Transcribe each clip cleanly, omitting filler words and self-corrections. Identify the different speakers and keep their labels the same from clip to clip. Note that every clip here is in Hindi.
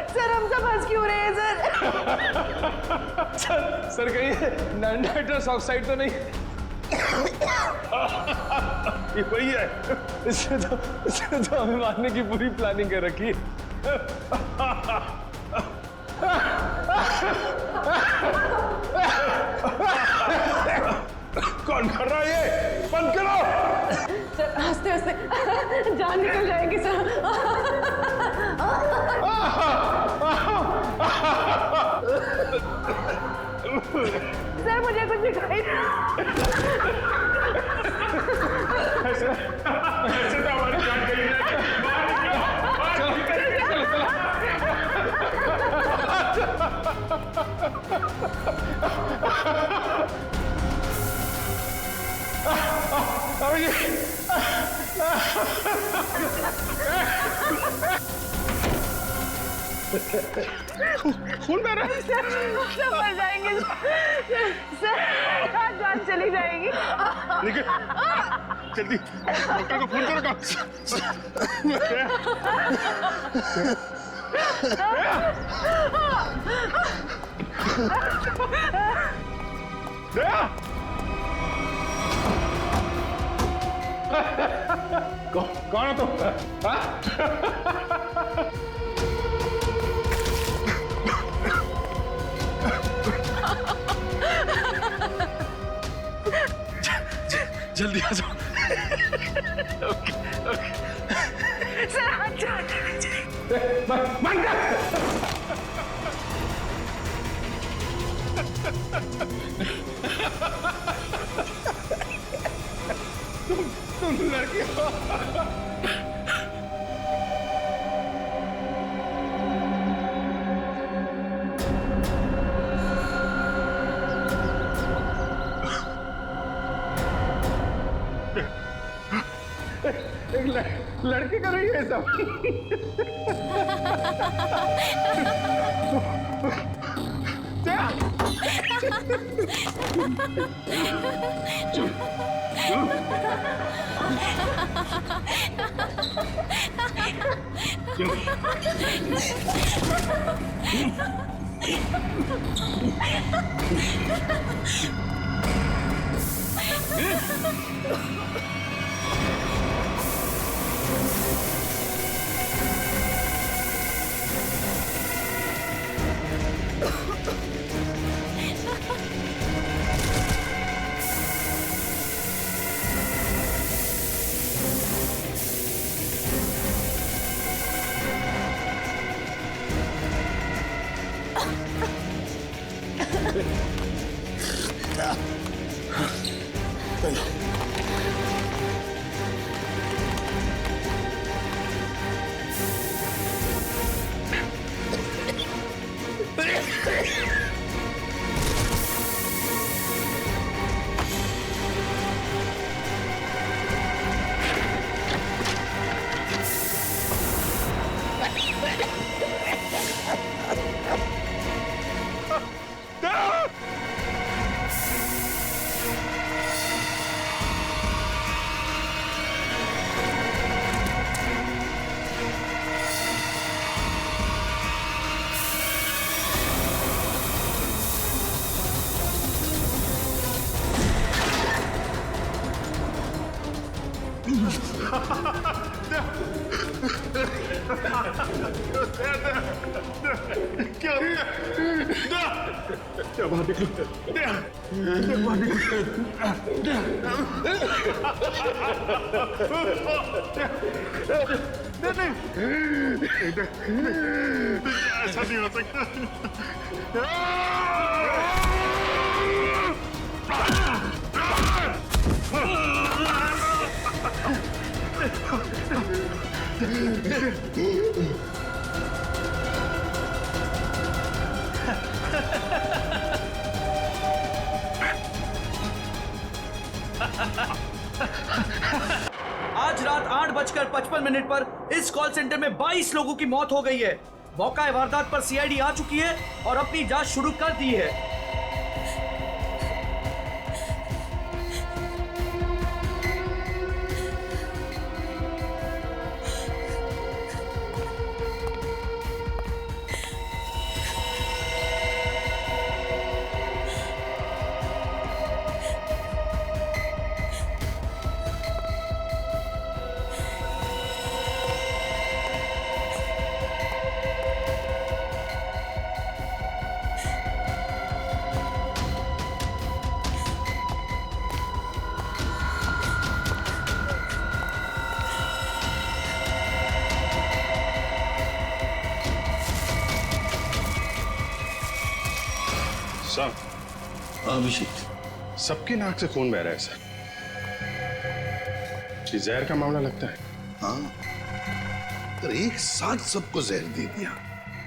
Speaker 1: सर हम सब हंस क्यों रहे हैं सर?
Speaker 2: सर कहिए नाइट्रस ऑक्साइड तो नहीं? ये वही है। इसने तो हमें मारने की पूरी प्लानिंग कर रखी है। कौन कर रहा है ये? बंद करो।
Speaker 1: सर हंसते हंसते जान निकल जाएगी सर। सर मुझे कुछ दिखाई
Speaker 2: ऐसे तो हमारी जान गई है। खून बह रहा है।
Speaker 1: सब मर जाएंगे सर, जान चली जाएगी।
Speaker 2: लेकिन जल्दी डॉक्टर को फोन करो। कौन है तुम? जल्दी आ जाओ। ओके ओके
Speaker 1: सर
Speaker 2: तुम लड़की हो। एक लड़की कर रही है सब। क्या बाहर निकलो। ऐसा नहीं हो सकता।
Speaker 3: आज रात 8:55 पर इस कॉल सेंटर में 22 लोगों की मौत हो गई है। मौका वारदात पर सीआईडी आ चुकी है और अपनी जांच शुरू कर दी है।
Speaker 2: साहब,
Speaker 4: अभिषेक,
Speaker 2: सबकी नाक से खून बह रहा है सर। ये जहर का मामला लगता है।
Speaker 4: हाँ, पर एक साथ सबको जहर दे दिया,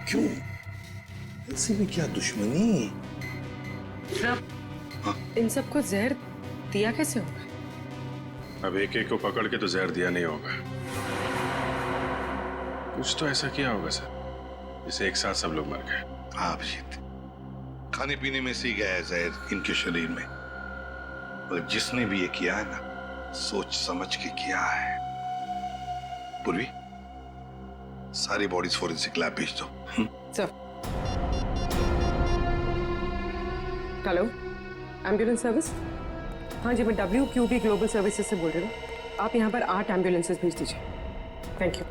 Speaker 4: क्यों? ऐसे भी क्या दुश्मनी?
Speaker 1: इन सबको जहर दिया कैसे होगा?
Speaker 2: अब एक एक को पकड़ के तो जहर दिया नहीं होगा। कुछ तो ऐसा किया होगा सर, जिससे एक साथ सब लोग मर गए।
Speaker 4: हाँ अभिषेक, खाने पीने में से ही गया है जहर इनके शरीर में। और जिसने भी ये किया है ना, सोच समझ के किया है। पूर्वी, सारी बॉडीज फोरेंसिक लैब भेज दो।
Speaker 1: Sir, hello, ambulance service? हाँ जी, मैं WQB ग्लोबल सर्विसेज से बोल रही हूँ। आप यहाँ पर 8 एम्बुलेंसेज भेज दीजिए। Thank you.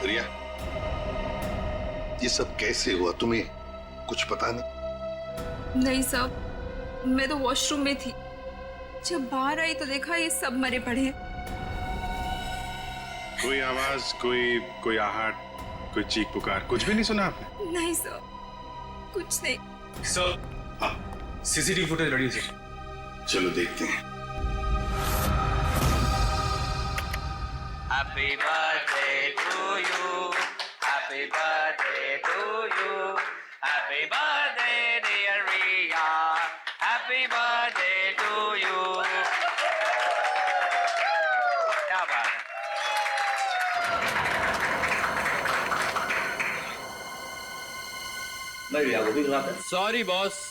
Speaker 4: रिया, ये सब कैसे हुआ, तुम्हें कुछ पता नहीं?
Speaker 5: नहीं साहब, मैं तो वॉशरूम में थी। जब बाहर आई तो देखा ये सब मरे पड़े हैं।
Speaker 2: कोई आवाज, कोई आहट, कोई चीख पुकार, कुछ भी नहीं सुना आपने?
Speaker 5: नहीं सर, कुछ नहीं।
Speaker 6: सर,
Speaker 4: हाँ,
Speaker 6: सीसीटीवी फुटेज रेडी है सर।
Speaker 4: चलो देखते हैं।
Speaker 7: Happy birthday to you. Happy birthday to you. Happy birthday dear Riya. Happy birthday to you. क्या बात है?
Speaker 3: मैं रिया को भी बुलाता हूं।
Speaker 6: Sorry boss.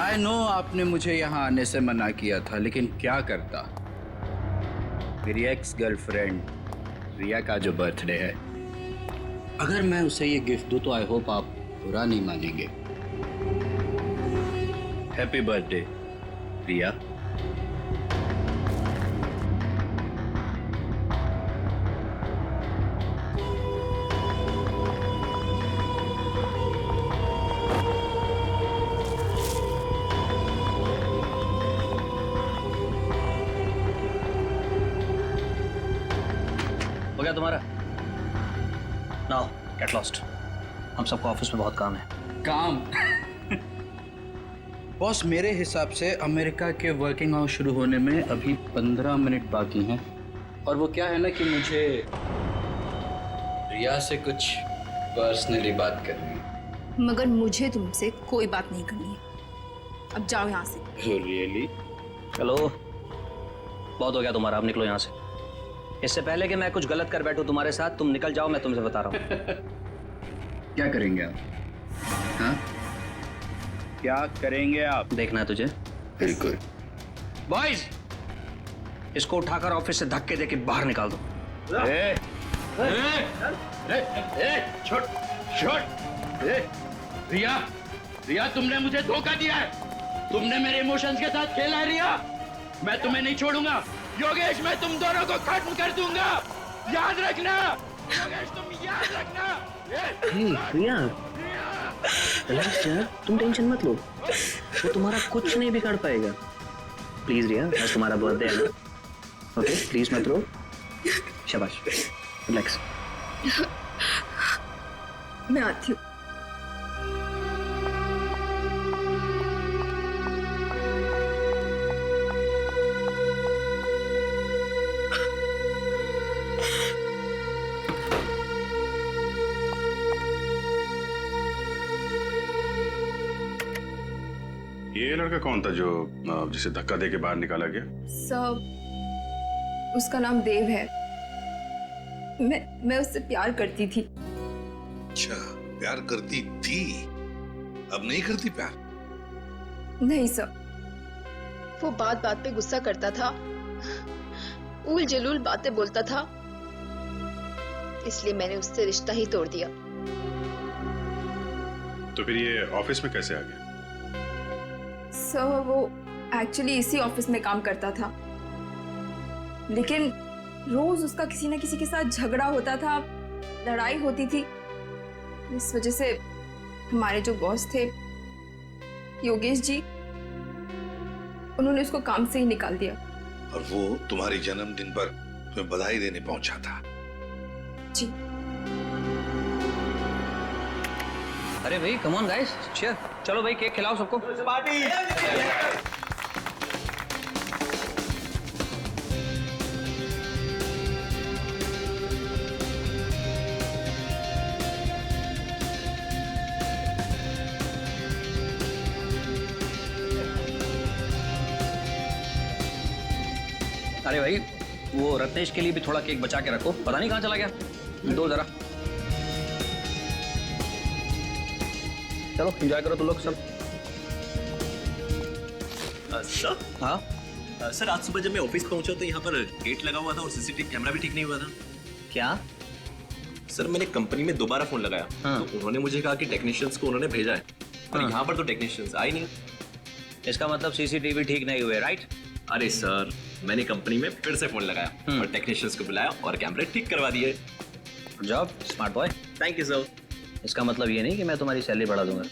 Speaker 8: आई नो आपने मुझे यहाँ आने से मना किया था, लेकिन क्या करता। मेरी एक्स गर्लफ्रेंड रिया का जो बर्थडे है, अगर मैं उसे ये गिफ्ट दूं तो आई होप आप बुरा नहीं मानेंगे। हैप्पी बर्थडे रिया।
Speaker 3: हो गया तुम्हारा? Now get lost. हम सबको ऑफिस में बहुत काम है।
Speaker 8: काम? बॉस, मेरे हिसाब से अमेरिका के वर्किंग आवर्स शुरू होने में अभी 15 मिनट बाकी हैं। और वो क्या है ना कि मुझे रिया से कुछ पर्सनली बात करनी है।
Speaker 5: मगर मुझे तुमसे कोई बात नहीं करनी है। अब जाओ यहाँ से।
Speaker 8: रियली?
Speaker 3: चलो, बहुत हो गया तुम्हारा, अब निकलो यहाँ से। इससे पहले कि मैं कुछ गलत कर बैठूं तुम्हारे साथ, तुम निकल जाओ, मैं तुमसे बता रहा हूँ।
Speaker 8: क्या करेंगे आप? हाँ, क्या करेंगे आप?
Speaker 3: देखना है तुझे।
Speaker 8: बिल्कुल।
Speaker 3: बॉयज, इसको उठाकर ऑफिस से धक्के देके बाहर निकाल दो।
Speaker 8: रिया, तुमने मुझे धोखा दिया है। तुमने मेरे इमोशंस के साथ खेला है रिया। मैं तुम्हें नहीं छोड़ूंगा। योगेश, मैं तुम दोनों को खत्म कर दूंगा। याद रखना योगेश, तुम याद रखना।
Speaker 3: रिया, रिलैक्स यार, तुम टेंशन मत लो। वो तुम्हारा कुछ नहीं बिगाड़ पाएगा। प्लीज रिया, आज तुम्हारा बर्थडे है ना, ओके? प्लीज मत रो। शाबाश, रिलैक्स।
Speaker 5: मैं आती हूँ।
Speaker 9: ये लड़का कौन था जो जिसे धक्का दे के बाहर निकाला गया?
Speaker 5: सर, उसका नाम देव है। मैं उससे प्यार करती थी।
Speaker 4: अच्छा, प्यार करती थी, अब नहीं करती प्यार?
Speaker 5: नहीं सर,
Speaker 10: वो बात बात पे गुस्सा करता था, उल जलूल बातें बोलता था, इसलिए मैंने उससे रिश्ता ही तोड़ दिया।
Speaker 9: तो फिर ये ऑफिस में कैसे आ गया?
Speaker 5: सर, वो एक्चुअली इसी ऑफिस में काम करता था, लेकिन रोज उसका किसी न किसी के साथ झगड़ा होता था, लड़ाई होती थी। इस वजह से हमारे जो बॉस थे योगेश जी, उन्होंने उसको काम से ही निकाल दिया।
Speaker 4: और वो तुम्हारे जन्मदिन पर तुम्हें बधाई देने पहुंचा था?
Speaker 5: जी।
Speaker 3: अरे भाई कम ऑन गाइस, चीयर, चलो भाई केक खिलाओ सबको।
Speaker 2: पार्टी।
Speaker 3: अरे भाई वो रत्नेश के लिए भी थोड़ा केक बचा के रखो, पता नहीं कहाँ चला गया। दो जरा, चलो एंजॉय करो तुम लोग सब।
Speaker 11: सर,
Speaker 3: हाँ
Speaker 11: सर, आज सुबह जब मैं ऑफिस पहुंचा तो यहाँ पर गेट लगा हुआ था और सीसीटीवी कैमरा भी ठीक नहीं हुआ था।
Speaker 3: क्या?
Speaker 11: सर, मैंने कंपनी में दोबारा फोन लगाया।
Speaker 3: हाँ।
Speaker 11: तो उन्होंने मुझे कहा कि टेक्नीशियंस को उन्होंने भेजा है, और
Speaker 3: हाँ।
Speaker 11: यहाँ पर तो टेक्नीशियंस आए नहीं।
Speaker 3: इसका मतलब सीसीटीवी ठीक नहीं हुए, राइट?
Speaker 11: अरे सर, मैंने कंपनी में फिर से फोन लगाया और टेक्नीशियंस को बुलाया और कैमरे ठीक करवा दिए।
Speaker 3: Good job smart boy.
Speaker 11: Thank you sir.
Speaker 3: इसका मतलब ये नहीं कि मैं तुम्हारी सैलरी बढ़ा दूंगा।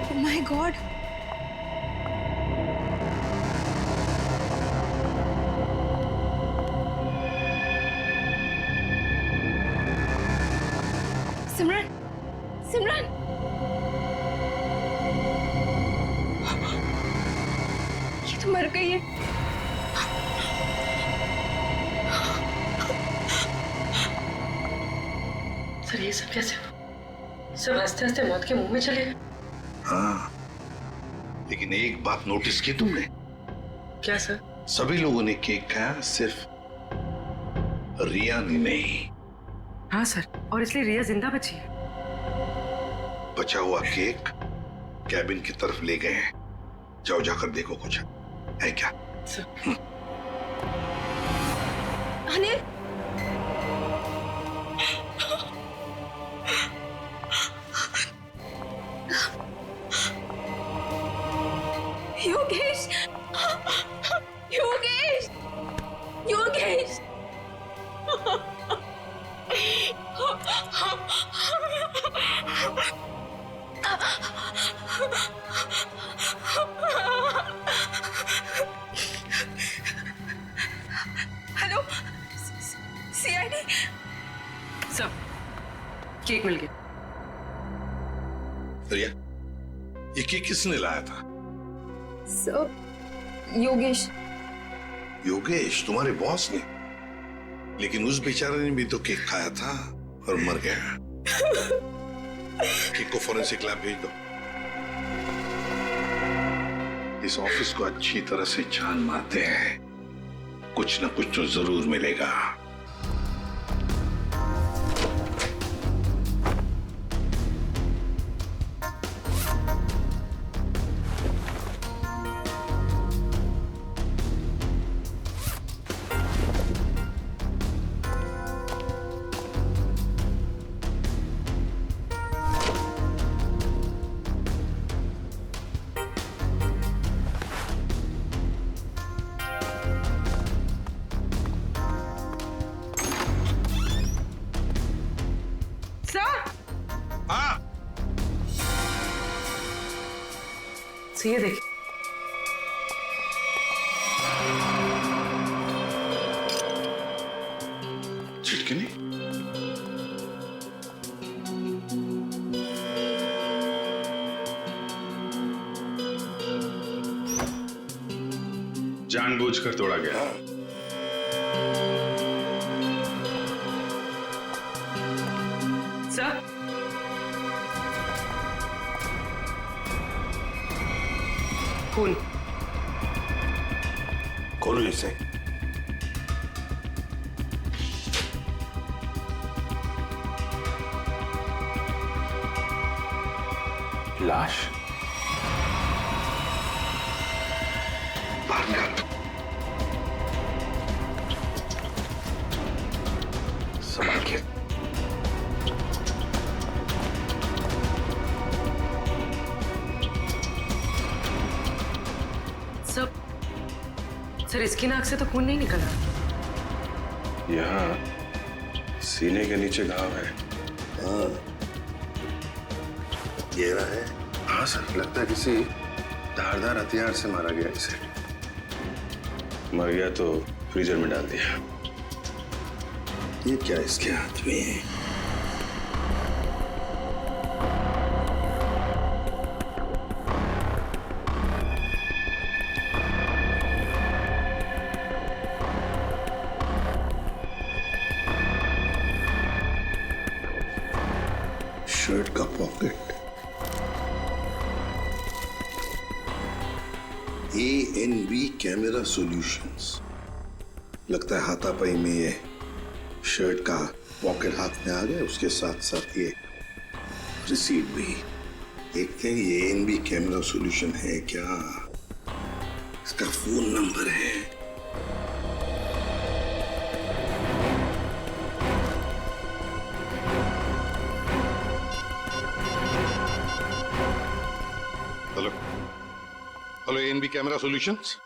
Speaker 5: Oh my God! सिमरन, सिमरन! ये तो मर गई है।
Speaker 1: सर ये सब कैसे हुआ? सब हंसते हंसते मौत के मुंह में चले गए।
Speaker 4: हाँ, लेकिन एक बात नोटिस की तुमने?
Speaker 1: क्या सर?
Speaker 4: सभी लोगों ने केक खाया, सिर्फ रिया ने नहीं।
Speaker 1: हाँ सर, और इसलिए रिया जिंदा बची है।
Speaker 4: बचा हुआ केक कैबिन की तरफ ले गए हैं, जाओ जाकर देखो कुछ है क्या।
Speaker 5: Anil, Yogesh, Yogesh, Yogesh! Hello, CID.
Speaker 1: Sir cake मिल गया।
Speaker 4: रिया, ये केक किसने लाया था?
Speaker 5: सर, योगेश।
Speaker 4: योगेश, तुम्हारे बॉस ने? लेकिन उस बेचारे ने भी तो केक खाया था और मर गया। केक को फॉरेंसिक लैब भेज दो। इस ऑफिस को अच्छी तरह से जान मारते हैं, कुछ न कुछ तो जरूर मिलेगा।
Speaker 1: So ये देखिए,
Speaker 4: चिटकिनी
Speaker 9: जानबूझकर तोड़ा गया।
Speaker 1: सर खून।
Speaker 4: खोलो इसे।
Speaker 9: लाश?
Speaker 4: बाहर निकालो। संभाल के।
Speaker 1: सर इसकी नाक से तो खून नहीं निकला।
Speaker 9: यहाँ सीने के नीचे घाव है।
Speaker 4: हाँ, गहरा है।
Speaker 9: हाँ सर, लगता है किसी धारदार हथियार से मारा गया इसे। मर गया तो फ्रीजर में डाल दिया।
Speaker 4: ये क्या इसके हाथ में है? शर्ट का पॉकेट। ANB camera solutions. लगता है हाथापाई में ये शर्ट का पॉकेट हाथ में आ गया, उसके साथ साथ ये रिसीट भी। देखते हैं ये ANB कैमरा सॉल्यूशन है क्या। इसका फोन नंबर है। Hello hello, ANB camera solutions.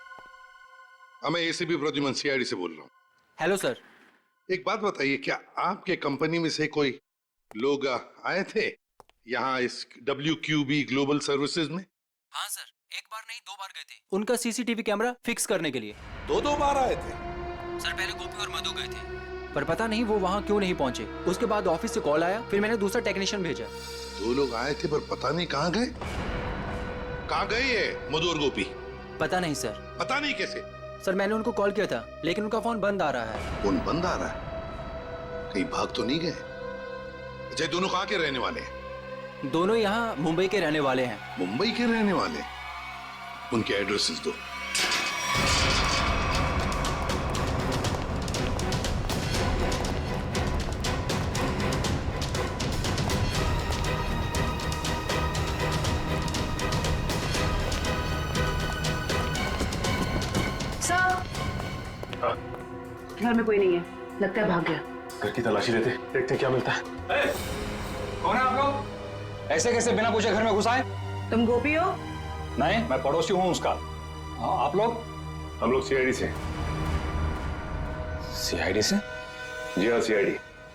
Speaker 4: मैं ACP प्रद्युमन CID से बोल रहा हूँ।
Speaker 7: Hello sir.
Speaker 4: एक बात बताइए, क्या आपके कंपनी में से कोई लोग आए थे यहाँ इस WQB ग्लोबल सर्विसेज में?
Speaker 7: हाँ सर, एक बार नहीं 2 बार गए थे उनका CCTV कैमरा फिक्स करने के लिए।
Speaker 4: दो बार आए थे?
Speaker 7: सर पहले गोपी और मधु गए थे, पर पता नहीं वो वहाँ क्यों नहीं पहुँचे। उसके बाद ऑफिस से कॉल आया, फिर मैंने दूसरा टेक्नीशियन भेजा।
Speaker 4: 2 लोग आए थे पर पता नहीं कहाँ गए। कहाँ गए ये मधु और गोपी?
Speaker 7: पता नहीं सर।
Speaker 4: पता नहीं कैसे?
Speaker 7: सर मैंने उनको कॉल किया था लेकिन उनका फोन बंद आ रहा है।
Speaker 4: फोन बंद आ रहा है? कहीं भाग तो नहीं गए? अच्छा, दोनों कहाँ के रहने वाले हैं?
Speaker 7: दोनों यहाँ मुंबई के रहने वाले हैं।
Speaker 4: मुंबई के रहने वाले? उनके एड्रेसेस दो।
Speaker 1: घर में कोई नहीं है, लगता है भाग गया।
Speaker 9: घर की तलाशी लेते, देखते हैं क्या मिलता है।
Speaker 6: कौन है आप लोग? ऐसे कैसे बिना पूछे घर में घुस आए?
Speaker 1: तुम गोपी हो?
Speaker 6: नहीं, मैं पड़ोसी हूँ उसका। आप लोग?
Speaker 9: हम लोग CID से।
Speaker 6: CID से?
Speaker 9: जी हाँ, CID।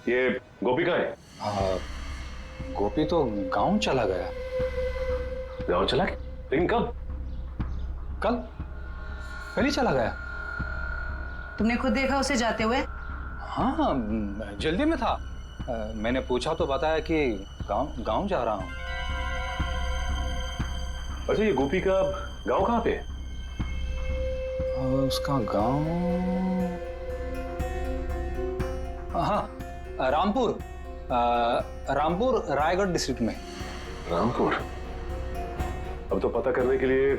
Speaker 9: ये गोपी कहाँ है?
Speaker 6: गोपी तो गांव चला गया।
Speaker 9: गाँव चला गया? लेकिन कब?
Speaker 6: कल ही चला गया।
Speaker 1: तुमने खुद देखा उसे जाते हुए?
Speaker 6: हाँ, जल्दी में था। मैंने पूछा तो बताया कि गांव जा रहा हूँ।
Speaker 9: अच्छा, ये गोपी का गांव कहाँ पे है?
Speaker 6: उसका गांव, हाँ, रामपुर रायगढ़ डिस्ट्रिक्ट में।
Speaker 9: रामपुर? अब तो पता करने के लिए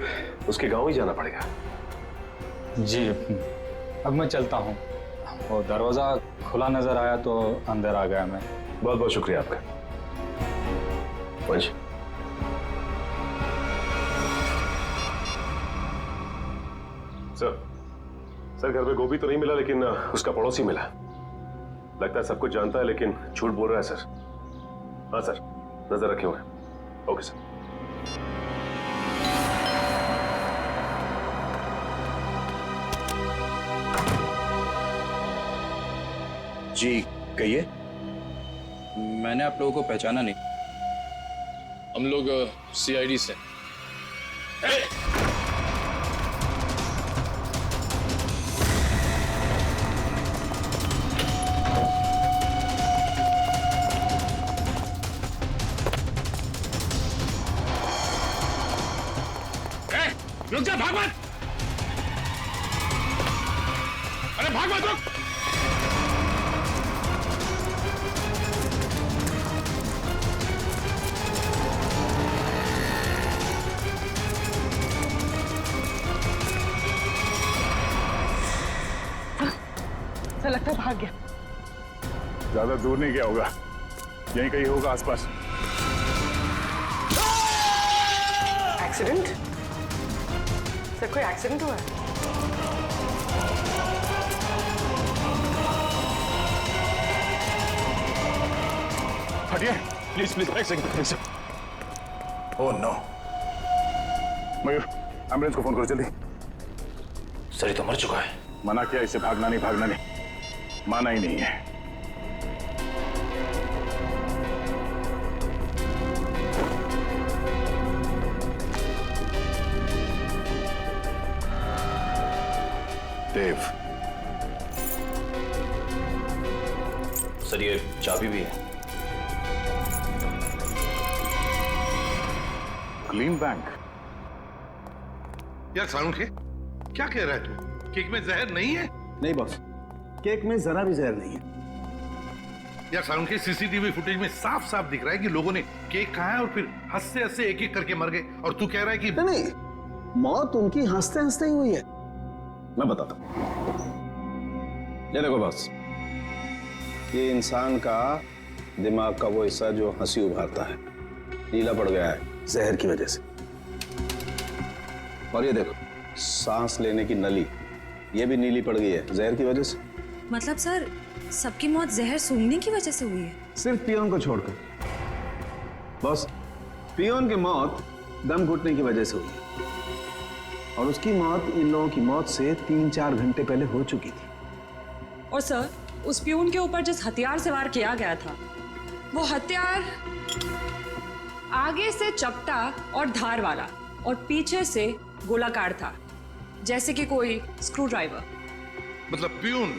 Speaker 9: उसके गांव ही जाना पड़ेगा।
Speaker 6: जी, अब मैं चलता हूँ। वो दरवाजा खुला नजर आया तो अंदर आ गया मैं।
Speaker 9: बहुत बहुत शुक्रिया आपका। वंश, सर घर में गोभी तो नहीं मिला, लेकिन उसका पड़ोसी मिला। लगता है सब कुछ जानता है लेकिन झूठ बोल रहा है सर। हाँ सर, नजर रखे हुए। Okay sir.
Speaker 3: जी कहिए।
Speaker 8: मैंने आप लोगों को पहचाना नहीं।
Speaker 2: हम लोग CID से। रुक जा, भाग मत। अरे भाग मत, रुक।
Speaker 1: ऐसा लगता है भाग गया।
Speaker 9: ज्यादा दूर नहीं गया होगा, यहीं कहीं होगा आसपास।
Speaker 1: एक्सीडेंट? सर कोई एक्सीडेंट हुआ है?
Speaker 9: हटिए प्लीज प्लीज, एक second. Oh no. Mayur, ambulance को फोन करो जल्दी।
Speaker 3: सर ये तो मर चुका है।
Speaker 9: मना किया इसे, भागना नहीं, माना ही नहीं है। देव,
Speaker 3: सर ये चाबी भी है।
Speaker 9: Clean bank.
Speaker 4: यार सालुंखे, क्या कह रहा है तू? केक में जहर नहीं है?
Speaker 12: नहीं बॉस, केक में जरा भी जहर नहीं है।
Speaker 4: यार सालुंखे, सीसीटीवी फुटेज में साफ साफ दिख रहा है कि लोगों ने केक खाया और फिर हंसते हंसते एक एक करके मर गए, और तू कह रहा है कि
Speaker 12: नहीं, मौत उनकी हंसते हंसते ही हुई है। मैं बताता हूं। ये देखो बॉस, ये इंसान का दिमाग का वो हिस्सा जो हंसी उभारता है, नीला पड़ गया है जहर की वजह से। और ये देखो, सांस लेने की नली, ये भी नीली पड़ गई है जहर की वजह से।
Speaker 13: मतलब सर, सबकी मौत जहर सूंघने की वजह से हुई है?
Speaker 12: सिर्फ पियोन को छोड़कर। बॉस, पियोन की मौत दम घुटने की वजह से हुई है, और उसकी मौत इन लोगों की मौत से 3-4 घंटे पहले हो चुकी थी।
Speaker 13: और सर, उस पियून के ऊपर जिस हथियार से वार किया गया था, वो हथियार आगे से चपटा और धार वाला और पीछे से गोलाकार था, जैसे कि कोई स्क्रू ड्राइवर।
Speaker 4: मतलब प्यून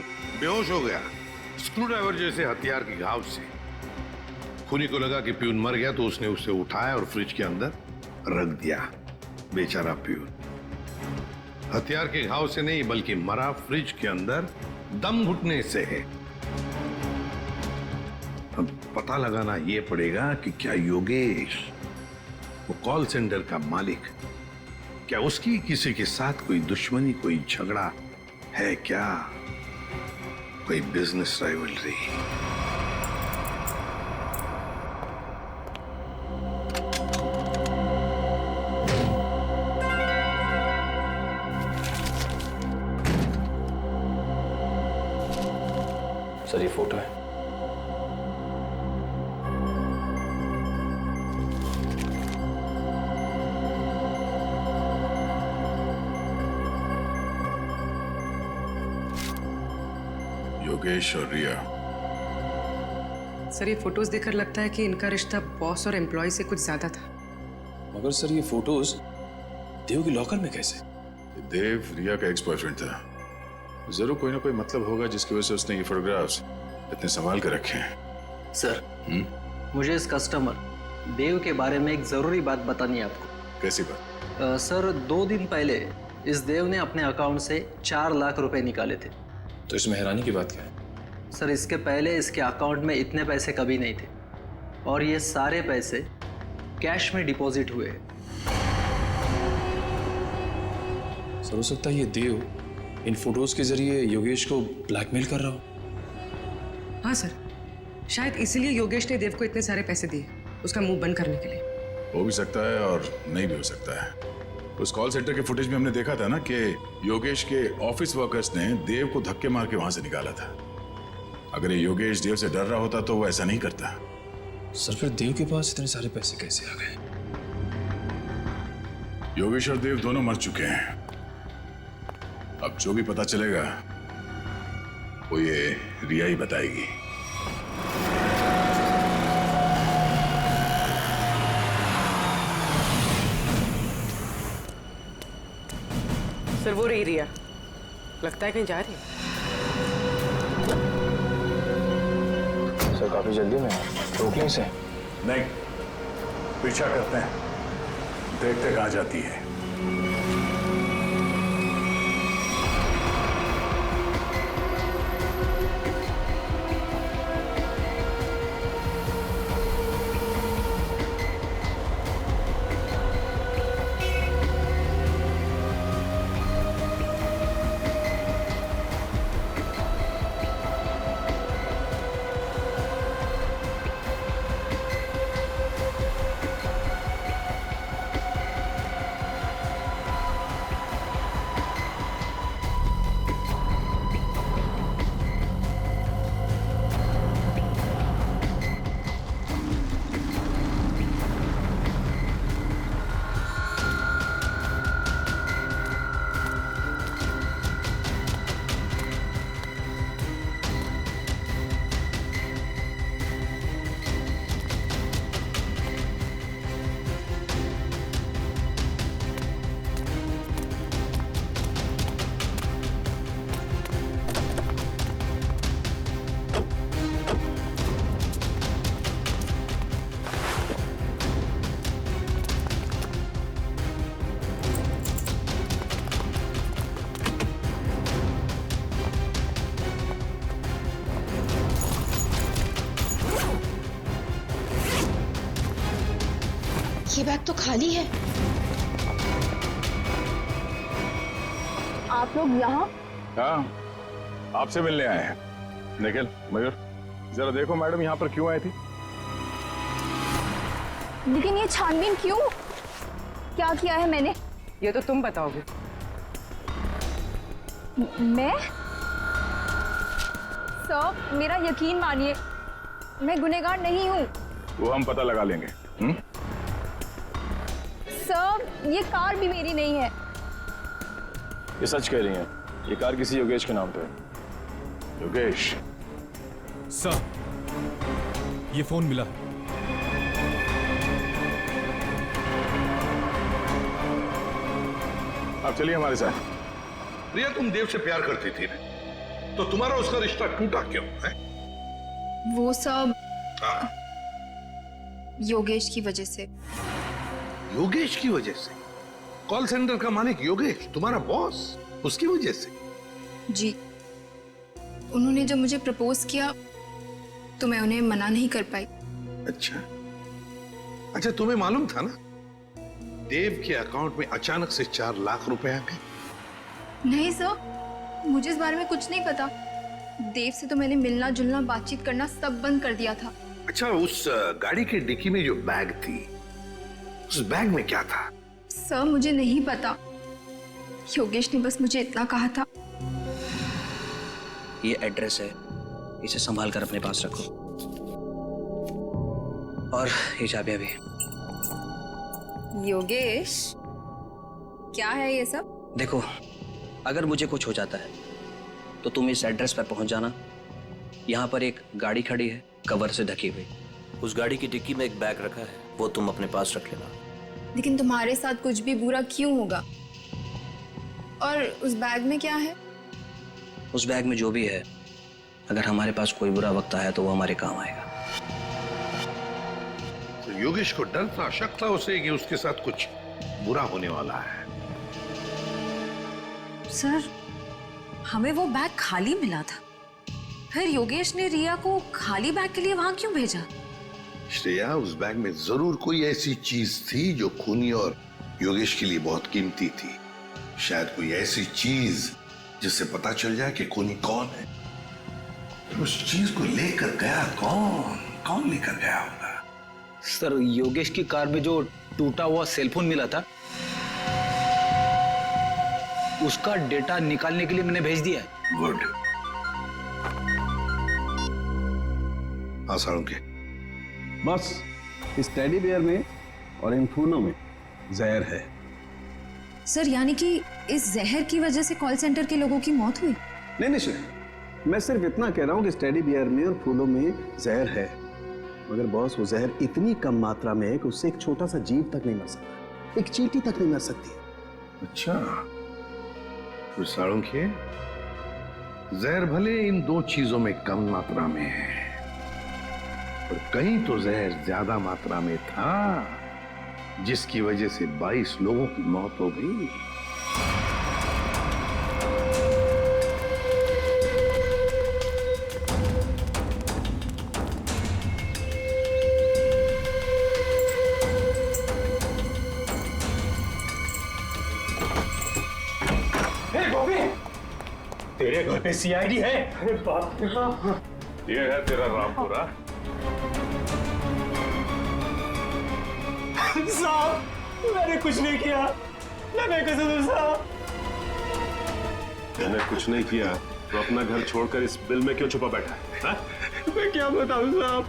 Speaker 4: बेहोश हो गया स्क्रू ड्राइवर जैसे हथियार के घाव से। खूनी को लगा कि प्यून मर गया तो उसने उसे उठाया और फ्रिज के अंदर रख दिया। बेचारा प्यून हथियार के घाव से नहीं बल्कि मरा फ्रिज के अंदर दम घुटने से है। अब पता लगाना यह पड़ेगा कि क्या योगेश, वो कॉल सेंटर का मालिक, क्या उसकी किसी के साथ कोई दुश्मनी, कोई झगड़ा है क्या, कोई बिजनेस राइवलरी?
Speaker 3: सर ये फोटो है।
Speaker 4: योगेश और रिया।
Speaker 1: सर ये फोटोज देखकर लगता है कि इनका रिश्ता बॉस और एम्प्लॉय से कुछ ज्यादा था।
Speaker 9: मगर सर ये फोटोज देव की लॉकर में कैसे? देव रिया का एक्स बॉयफ्रेंड था, जरूर कोई ना कोई मतलब होगा जिसकी वजह से उसने ये फोटोग्राफ्स इतने संभाल कर रखे हैं।
Speaker 14: सर, मुझे इस कस्टमर देव के बारे में एक जरूरी बात बतानी है आपको।
Speaker 9: कैसी बात?
Speaker 14: सर 2 दिन पहले इस देव ने अपने अकाउंट से 4 लाख रुपए निकाले थे।
Speaker 9: तो इसमें हैरानी की बात क्या है?
Speaker 14: सर इसके पहले इसके अकाउंट में इतने पैसे कभी नहीं थे, और ये सारे पैसे कैश में डिपॉजिट हुए।
Speaker 9: सर हो सकता है ये देव इन फोटोज के जरिए योगेश को ब्लैकमेल कर रहा हो।
Speaker 1: हाँ सर, शायद इसीलिए योगेश ने देव को इतने सारे पैसे दिए, उसका मुंह बंद करने के लिए।
Speaker 9: हो भी सकता है और नहीं भी हो सकता है। उस कॉल सेंटर के फुटेज में हमने देखा था ना कि योगेश के ऑफिस वर्कर्स ने देव को धक्के मार के वहां से निकाला था। अगर ये योगेश देव से डर रहा होता तो वो ऐसा नहीं करता। सर फिर देव के पास इतने सारे पैसे कैसे आ गए? योगेश और देव दोनों मर चुके हैं। अब जो भी पता चलेगा वो ये रिया ही बताएगी।
Speaker 1: सर वो रही रिया, लगता है कहीं जा रही है।
Speaker 6: सर काफी जल्दी में रोक लें इसे।
Speaker 9: नहीं, पीछा करते हैं, देखते कहाँ जाती है।
Speaker 10: ये बैग तो खाली है। आप लोग यहाँ?
Speaker 9: हाँ, आपसे मिलने आए हैं। निखिल, मयूर, जरा देखो मैडम यहाँ पर क्यों आई थी?
Speaker 5: लेकिन ये छानबीन क्यों? क्या किया है मैंने?
Speaker 1: ये तो तुम बताओगे।
Speaker 5: मैं? सर, मेरा यकीन मानिए, मैं गुनहगार नहीं हूँ।
Speaker 9: वो हम पता लगा लेंगे।
Speaker 5: सर, ये कार भी मेरी नहीं है।
Speaker 6: ये सच कह रही हैं, ये कार किसी योगेश के नाम पे है।
Speaker 9: योगेश?
Speaker 15: सर, ये फोन मिला।
Speaker 9: आप चलिए हमारे साथ।
Speaker 4: प्रिया, तुम देव से प्यार करती थी ना, तो तुम्हारा उसका रिश्ता टूटा क्यों है?
Speaker 5: वो सब योगेश की वजह से।
Speaker 4: योगेश की वजह से? कॉल सेंटर का मालिक योगेश, तुम्हारा बॉस, उसकी वजह से?
Speaker 5: जी, उन्होंने जब मुझे प्रपोज किया तो मैं उन्हें मना नहीं कर पाई।
Speaker 4: अच्छा, तुम्हें मालूम था ना देव के अकाउंट में अचानक से 4 लाख रुपए आ गए?
Speaker 5: नहीं सर, मुझे इस बारे में कुछ नहीं पता। देव से तो मैंने मिलना जुलना बातचीत करना सब बंद कर दिया था।
Speaker 4: अच्छा, उस गाड़ी के डिक्की में जो बैग थी, उस बैग में क्या था?
Speaker 5: सर, मुझे नहीं पता। योगेश ने बस मुझे इतना कहा था।
Speaker 3: ये एड्रेस है, इसे संभाल कर अपने पास रखो। और ये चाबियां भी।
Speaker 5: योगेश, क्या है ये सब?
Speaker 3: देखो, अगर मुझे कुछ हो जाता है तो तुम इस एड्रेस पर पहुंच जाना। यहाँ पर एक गाड़ी खड़ी है, कवर से ढकी हुई।
Speaker 16: उस गाड़ी की डिक्की में एक बैग रखा है, वो तुम अपने पास रख लेना।
Speaker 5: लेकिन तुम्हारे साथ कुछ भी बुरा क्यों होगा? और उस बैग में क्या है?
Speaker 3: उस बैग में जो भी है, अगर हमारे पास कोई बुरा वक्त आया तो वो हमारे काम आएगा।
Speaker 4: तो योगेश को डर था, शक था उसे कि उसके साथ कुछ बुरा होने वाला है।
Speaker 13: सर, हमें वो बैग खाली मिला था, फिर योगेश ने रिया को खाली बैग के लिए वहां क्यों भेजा?
Speaker 4: श्रेया, उस बैग में जरूर कोई ऐसी चीज थी जो खूनी और योगेश के लिए बहुत कीमती थी। शायद कोई ऐसी चीज जिससे पता चल जाए कि खूनी कौन है। तो उस चीज को लेकर गया कौन लेकर गया होगा?
Speaker 6: सर, योगेश की कार में जो टूटा हुआ सेलफोन मिला था, उसका डेटा निकालने के लिए मैंने भेज दिया है।
Speaker 4: गुड। हाँ साळुंखे,
Speaker 12: बस इस टेडी बियर में और इन फूलों में जहर है।
Speaker 13: सर, यानी कि इस जहर की वजह से कॉल सेंटर के लोगों की मौत हुई?
Speaker 12: नहीं श्रेया, मैं सिर्फ इतना कह रहा हूं कि इस टेडी बियर में और फूलों में जहर है, मगर बॉस वो जहर इतनी कम मात्रा में है कि उससे एक छोटा सा जीव तक नहीं मर सकता, एक चींटी तक नहीं मर सकती।
Speaker 4: अच्छा, साळुंखे, जहर भले इन दो चीजों में कम मात्रा में है, पर कहीं तो जहर ज्यादा मात्रा में था, जिसकी वजह से 22 लोगों की मौत हो गई।
Speaker 2: तेरे घर पे सीआईडी है? अरे बाप रे बाप।
Speaker 9: ये है तेरा रामपुरा।
Speaker 2: साहब, मैंने कुछ नहीं किया। मैं कसम साहब।
Speaker 12: मैंने कुछ नहीं किया तो अपना घर छोड़कर इस बिल में क्यों छुपा बैठा है? हा?
Speaker 2: मैं क्या बताऊं साहब?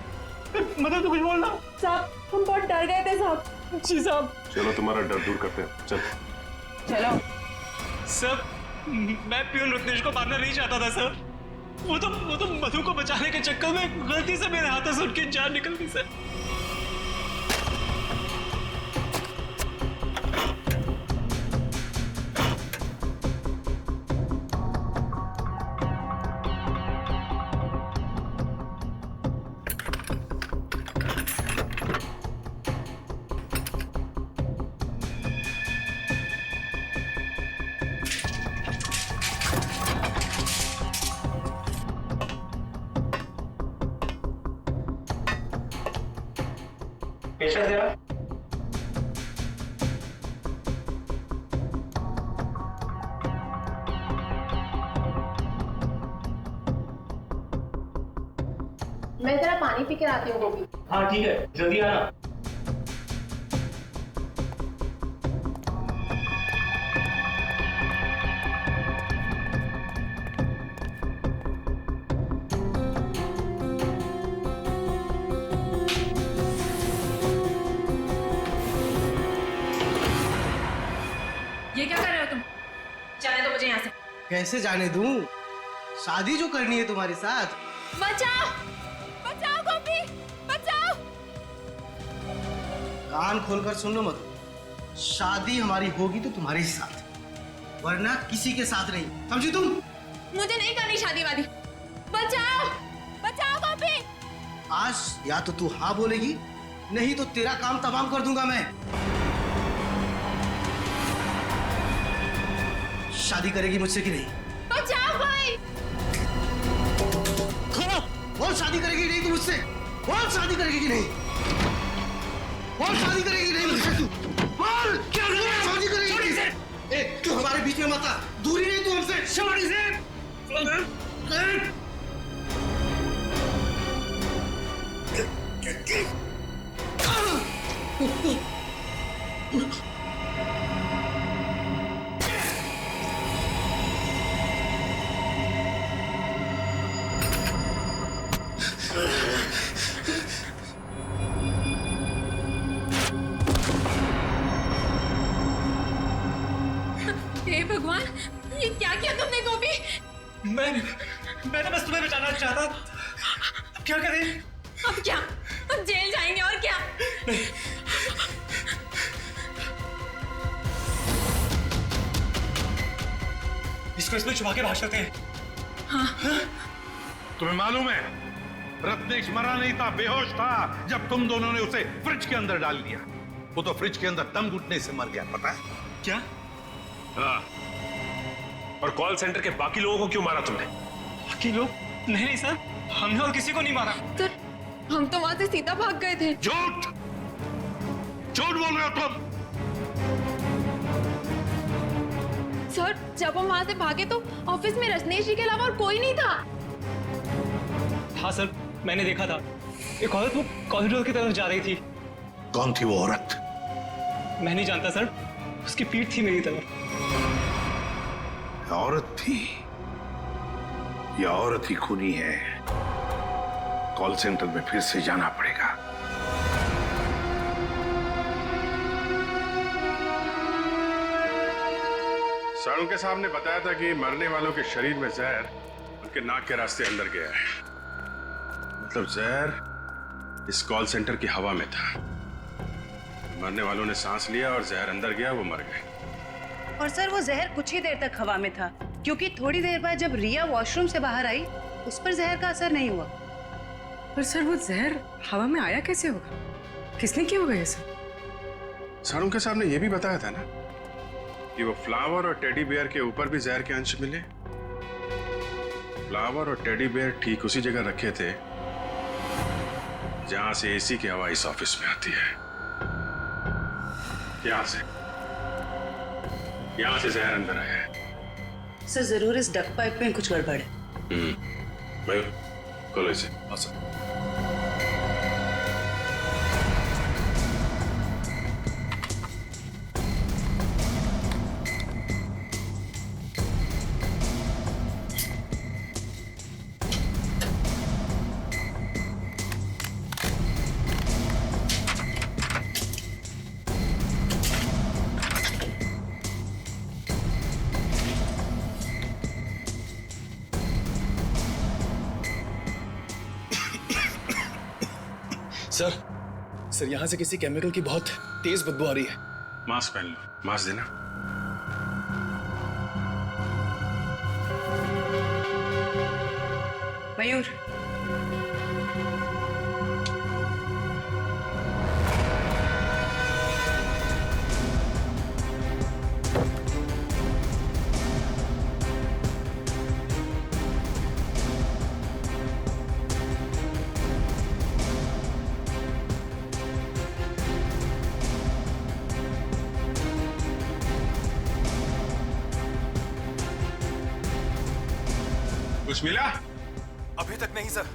Speaker 2: मतलब तो कुछ बोलना।
Speaker 5: साहब, हम बहुत डर गए थे साहब।
Speaker 2: जी साहब।
Speaker 12: चलो तुम्हारा डर दूर करते हैं, चल।
Speaker 5: चलो।
Speaker 2: सर, मैं प्यून रत्नेश को मारना नहीं चाहता था सर। वो तो मधु को बचाने के चक्कर में गलती से मेरे हाथों से उनकी जान निकल गई सर। पेशेंट जरा।
Speaker 10: मैं जरा पानी पी के आती हूँ गोभी।
Speaker 2: हाँ ठीक है, जल्दी आना।
Speaker 13: ये क्या कर रहे हो तुम? जाने दो मुझे यहाँ से।
Speaker 17: कैसे जाने दूं? शादी जो करनी है तुम्हारे साथ।
Speaker 5: बचाओ, बचाओ गोपी, बचाओ।
Speaker 17: कान खोलकर सुन लो मत। शादी हमारी होगी तो तुम्हारे ही साथ, वरना किसी के साथ नहीं, समझी तुम?
Speaker 5: मुझे नहीं करनी शादी वादी। बचाओ, बचाओ गोपी।
Speaker 17: आज या तो तू हाँ बोलेगी, नहीं तो तेरा काम तमाम कर दूंगा मैं। शादी करेगी मुझसे कि नहीं?
Speaker 5: बचाओ भाई।
Speaker 17: बोल शादी करेगी नहीं तू मुझसे? बोल शादी करेगी कि नहीं? बोल शादी करेगी नहीं मुझसे तू? बोल क्या शादी करेगी? ए, तू हमारे बीच में मत आ, दूरी नहीं तू हमसे। शादी से
Speaker 5: हे भगवान, ये क्या किया तुमने गोपी?
Speaker 2: मैंने बस तुम्हें बचाना चाहता। अब क्या करें?
Speaker 5: अब क्या? अब जेल जाएंगे और क्या?
Speaker 2: इसको इसमें छुपा के भाग सकते हैं।
Speaker 5: हाँ।
Speaker 4: तुम्हें मालूम है, रत्नेश मरा नहीं था, बेहोश था जब तुम दोनों ने उसे फ्रिज के अंदर डाल दिया। वो तो फ्रिज के अंदर दम घुटने से मर गया, पता है?
Speaker 2: क्या?
Speaker 12: हाँ। और कॉल सेंटर के बाकी लोगों को क्यों मारा तुमने?
Speaker 2: बाकी लोग? नहीं सर, हमने और किसी को नहीं मारा।
Speaker 5: सर, हम तो वहां से सीधा भाग गए थे।
Speaker 4: झूठ, झूठ बोल रहे हो तुम।
Speaker 5: सर, जब हम वहां से भागे तो ऑफिस में रजनीश जी के अलावा और कोई नहीं था।
Speaker 2: हाँ सर, मैंने देखा था। एक औरत वो कॉरिडोर की तरफ जा रही थी।
Speaker 4: कौन थी वो औरत?
Speaker 2: मैं नहीं जानता सर, उसकी पीठ थी मेरी तरफ।
Speaker 4: औरत थी? ये औरत ही खूनी है। कॉल सेंटर में फिर से जाना पड़ेगा।
Speaker 12: साळुंखे साहब ने बताया था कि मरने वालों के शरीर में जहर उनके नाक के रास्ते अंदर गया है। मतलब जहर इस कॉल सेंटर की हवा में था। मरने वालों ने सांस लिया और जहर अंदर गया, वो मर गए।
Speaker 18: और सर वो जहर कुछ ही देर तक हवा में था, क्योंकि थोड़ी देर बाद जब रिया वॉशरूम से बाहर आई उस पर जहर का असर नहीं हुआ।
Speaker 1: पर सर वो जहर हवा में आया कैसे होगा? किसने किया होगा ये सब?
Speaker 19: सारुंके साहब ने यह भी बताया था ना कि वो फ्लावर और टेडी बेयर के ऊपर भी जहर के अंश मिले। फ्लावर और टेडी बेयर ठीक उसी जगह रखे थे जहां से एसी की हवा इस ऑफिस में आती है। यहां से जहर अंदर आया है।
Speaker 18: सर जरूर इस डक पाइप में कुछ गड़बड़ है।
Speaker 19: मयूर, खोलो इसे। awesome.
Speaker 20: सर यहाँ से किसी केमिकल की बहुत तेज बदबू आ रही है।
Speaker 19: मास्क पहन लो। मास्क देना।
Speaker 18: मयूर,
Speaker 19: कुछ मिला?
Speaker 20: अभी तक नहीं सर।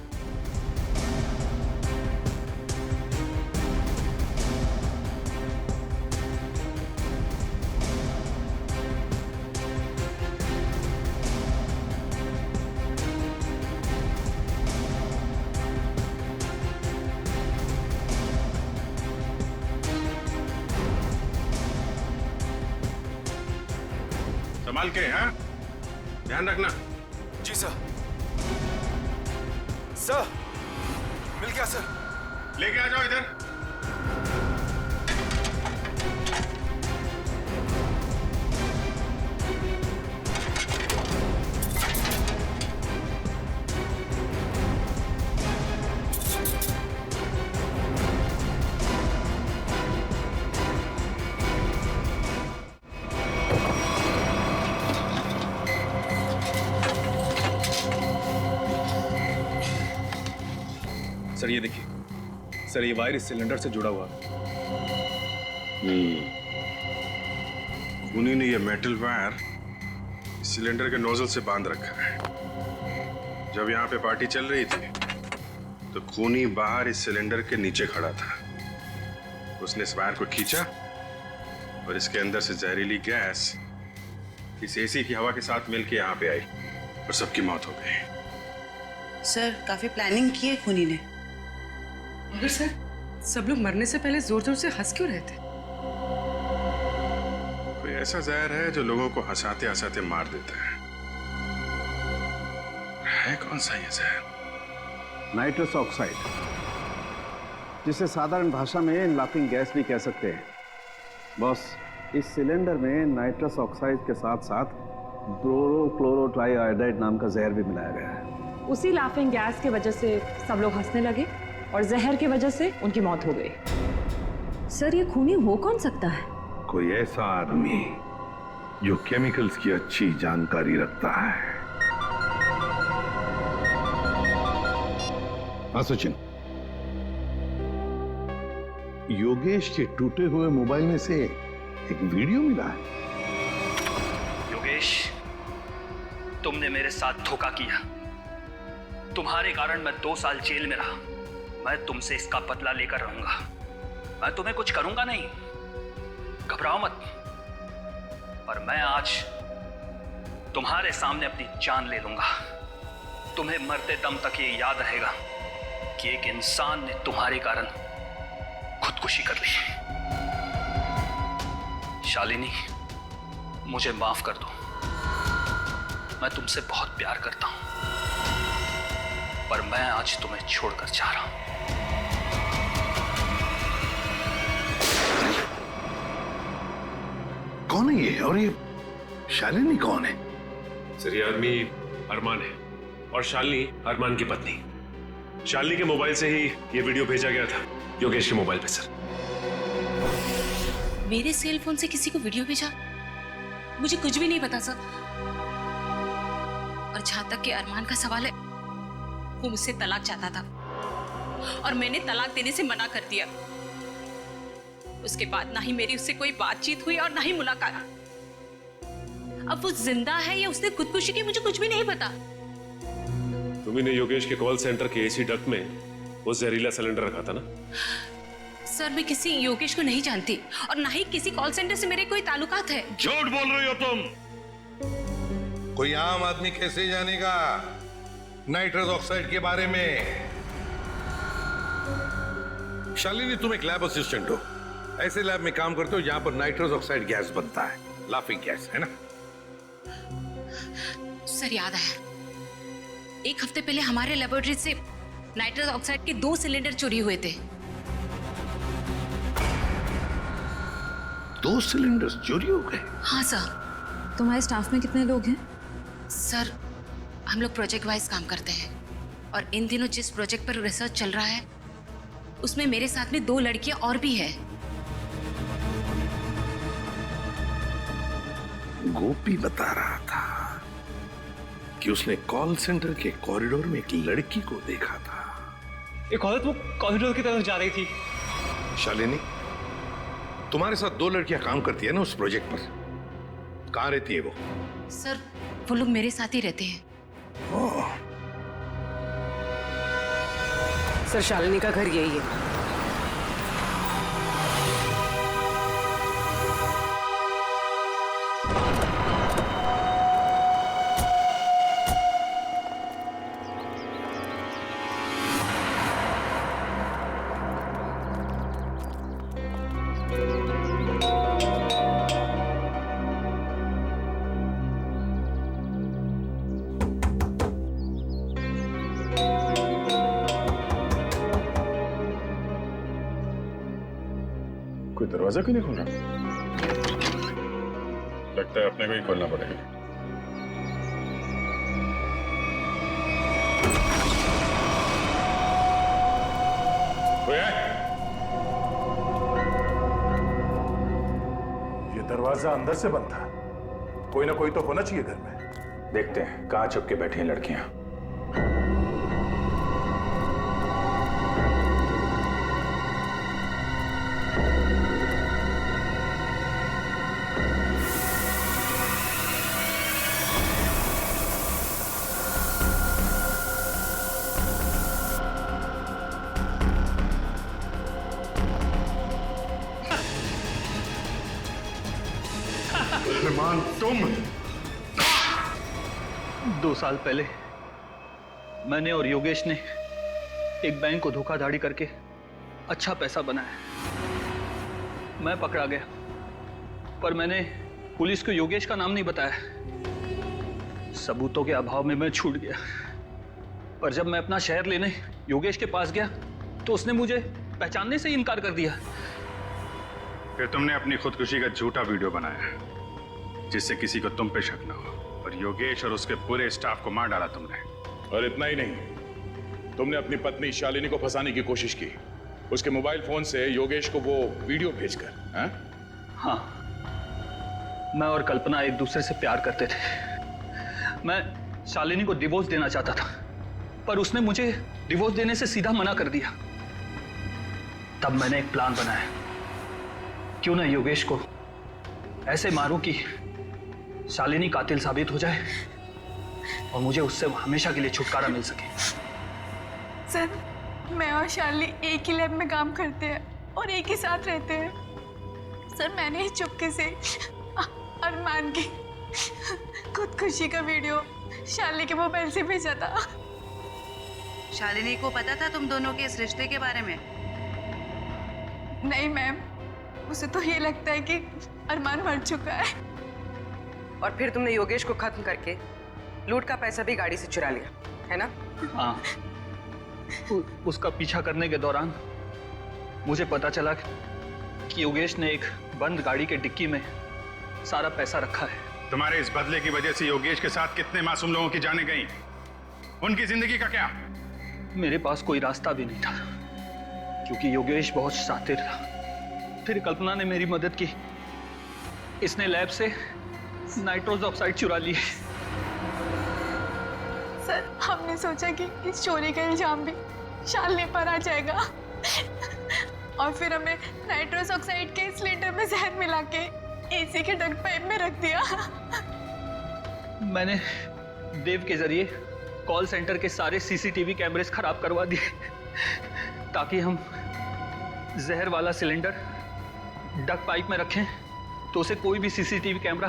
Speaker 19: संभाल के, हाँ? ध्यान रखना।
Speaker 20: जी सर। सर, मिल गया सर।
Speaker 19: लेके आ जाओ इधर।
Speaker 20: सर ये देखिए, सर ये वायर इस सिलेंडर से जुड़ा हुआ है।
Speaker 19: खूनी ने ये मेटल वायर इस सिलेंडर के नोजल से बांध रखा है। जब यहाँ पे पार्टी चल रही थी तो खूनी बाहर इस सिलेंडर के नीचे खड़ा था। उसने इस वायर को खींचा और इसके अंदर से जहरीली गैस इस एसी की हवा के साथ मिलकर यहाँ पे आई और सबकी मौत हो गई।
Speaker 18: सर काफी प्लानिंग की है खूनी ने।
Speaker 1: मगर सर, सब लोग मरने से पहले जोर जोर से हंस क्यों रहे थे?
Speaker 19: कोई ऐसा जहर है जो लोगों को हंसाते हंसाते मार देता है कौन सा ये जहर?
Speaker 12: नाइट्रस ऑक्साइड, जिसे साधारण भाषा में लाफिंग गैस भी कह सकते हैं। बॉस, इस सिलेंडर में नाइट्रस ऑक्साइड के साथ साथ ब्रोरोक्लोरोट्राइआयोडाइड नाम का जहर भी मिलाया गया है।
Speaker 21: उसी लाफिंग गैस की वजह से सब लोग हंसने लगे और जहर की वजह से उनकी मौत हो गई।
Speaker 13: सर ये खूनी हो कौन सकता है?
Speaker 4: कोई ऐसा आदमी जो केमिकल्स की अच्छी जानकारी रखता है। हाँ सचिन, योगेश के टूटे हुए मोबाइल में से एक वीडियो मिला है।
Speaker 22: योगेश, तुमने मेरे साथ धोखा किया। तुम्हारे कारण मैं 2 साल जेल में रहा। मैं तुमसे इसका बदला लेकर रहूंगा। मैं तुम्हें कुछ करूंगा नहीं, घबराओ मत। पर मैं आज तुम्हारे सामने अपनी जान ले लूंगा। तुम्हें मरते दम तक ये याद रहेगा कि एक इंसान ने तुम्हारे कारण खुदकुशी कर ली। शालिनी, मुझे माफ कर दो। मैं तुमसे बहुत प्यार करता हूं, पर मैं आज तुम्हें छोड़कर जा रहा हूं।
Speaker 4: कौन है ये और ये शालिनी कौन है?
Speaker 19: सर ये आदमी अरमान है और शालिनी अरमान की पत्नी। शालिनी के मोबाइल से ही ये वीडियो भेजा गया था योगेश के मोबाइल पे सर।
Speaker 13: मेरे सेल फोन से किसी को वीडियो भेजा? मुझे कुछ भी नहीं पता सर। और जहां तक कि अरमान का सवाल है, वो मुझसे तलाक चाहता था और मैंने तलाक देने से मना कर दिया। उसके बाद ना ही मेरी उससे कोई बातचीत हुई और ना ही मुलाकात। अब वो जिंदा है या उसने खुदकुशी की, मुझे कुछ भी नहीं पता।
Speaker 19: तुम्ही ने योगेश के कॉल सेंटर के एसी डक्ट में वो जहरीला सिलेंडर रखा था ना?
Speaker 13: सर मैं किसी योगेश को नहीं जानती और ना ही किसी कॉल सेंटर से मेरे कोई ताल्लुकात है।
Speaker 4: झूठ बोल रही हो तुम। कोई आम आदमी कैसे जानेगा नाइट्रस ऑक्साइड के बारे में? शालिनी तुम एक लैब असिस्टेंट हो, ऐसे लैब में काम करते हो जहां पर नाइट्रस ऑक्साइड गैस बनता है, लाफिंग गैस, है ना?
Speaker 13: सर याद है, एक हफ्ते पहले हमारे लेबोरेटरी से नाइट्रस ऑक्साइड के 2 सिलेंडर चोरी हुए थे।
Speaker 4: 2 सिलेंडर चोरी हो गए?
Speaker 13: हाँ सर।
Speaker 21: तुम्हारे स्टाफ में कितने लोग हैं?
Speaker 13: सर हम लोग प्रोजेक्ट वाइज काम करते हैं और इन दिनों जिस प्रोजेक्ट पर रिसर्च चल रहा है उसमें मेरे साथ में 2 लड़कियां और भी है।
Speaker 4: गोपी बता रहा था कि उसने कॉल सेंटर के कॉरिडोर में एक लड़की को देखा था।
Speaker 2: एक औरत वो कॉरिडोर की तरफ जा रही थी।
Speaker 4: शालिनी, तुम्हारे साथ 2 लड़कियां काम करती है ना उस प्रोजेक्ट पर, कहां रहती है वो?
Speaker 13: सर वो लोग मेरे साथ ही रहते हैं।
Speaker 1: सर शालिनी का घर यही है।
Speaker 9: कोई दरवाजा क्यों नहीं खोल रहा? लगता है अपने को ही खोलना पड़ेगा। कोई है? ये दरवाजा अंदर से बंद था। कोई ना कोई तो होना चाहिए घर में। देखते हैं कहां छुप के बैठी हैं लड़कियां।
Speaker 19: अरमान तुम
Speaker 22: 2 साल पहले मैंने और योगेश ने एक बैंक को धोखाधड़ी करके अच्छा पैसा बनाया। मैं पकड़ा गया पर मैंने पुलिस को योगेश का नाम नहीं बताया। सबूतों के अभाव में मैं छूट गया। पर जब मैं अपना शहर लेने योगेश के पास गया तो उसने मुझे पहचानने से ही इनकार कर दिया।
Speaker 19: फिर तुमने अपनी खुदकुशी का झूठा वीडियो बनाया जिससे किसी को तुम पे शक न हो, और योगेश और उसके पूरे स्टाफ को मार डाला तुमने।
Speaker 9: और इतना ही नहीं, तुमने अपनी पत्नी शालिनी को फंसाने की कोशिश की, उसके मोबाइल फोन से योगेश को वो वीडियो भेजकर।
Speaker 22: हाँ, मैं और कल्पना एक दूसरे से प्यार करते थे। मैं शालिनी को डिवोर्स देना चाहता था पर उसने मुझे डिवोर्स देने से सीधा मना कर दिया। तब मैंने एक प्लान बनाया, क्यों ना योगेश को ऐसे मारूं कि शालिनी कातिल साबित हो जाए और मुझे उससे हमेशा के लिए छुटकारा मिल सके।
Speaker 5: सर मैं और शालिनी एक ही लैब में काम करते हैं और एक ही साथ रहते हैं। सर मैंने ही चुपके से अरमान की खुदकुशी का वीडियो शालिनी के मोबाइल से भेजा था।
Speaker 18: शालिनी को पता था तुम दोनों के इस रिश्ते के बारे में?
Speaker 5: नहीं मैम, उसे तो ये लगता है कि अरमान मर चुका है।
Speaker 1: और फिर तुमने योगेश को खत्म करके लूट का पैसा भी गाड़ी से चुरा लिया, है ना?
Speaker 22: हाँ, उसका पीछा करने के दौरान मुझे पता चला कि योगेश ने एक बंद गाड़ी के डिक्की में सारा पैसा रखा है।
Speaker 19: तुम्हारे इस बदले की वजह से योगेश के साथ कितने मासूम लोगों की जानें गई, उनकी जिंदगी का क्या?
Speaker 22: मेरे पास कोई रास्ता भी नहीं था क्योंकि योगेश बहुत शातिर था। फिर कल्पना ने मेरी मदद की। इसने लैब से नाइट्रोस ऑक्साइड चुरा ली।
Speaker 7: सर, हमने सोचा कि इस चोरी का इल्जाम भी शालिनी पर आ जाएगा और फिर हमें नाइट्रोस ऑक्साइड के सिलेंडर में जहर मिला के एसी के डक्ट पाइप में रख दिया।
Speaker 22: मैंने देव के जरिए कॉल सेंटर के सारे सीसीटीवी कैमरेस खराब करवा दिए ताकि हम जहर वाला सिलेंडर डक्ट पाइप में रखें तो उसे कोई भी सीसीटीवी कैमरा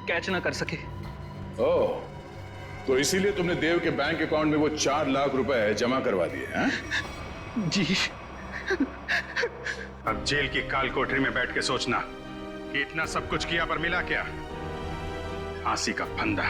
Speaker 22: कैच ना कर सके।
Speaker 9: ओह, तो इसीलिए तुमने देव के बैंक अकाउंट में वो 4 लाख रुपए जमा करवा दिए हैं?
Speaker 22: जी।
Speaker 19: अब जेल की काल कोठरी में बैठ के सोचना कि इतना सब कुछ किया पर मिला क्या? फांसी का फंदा।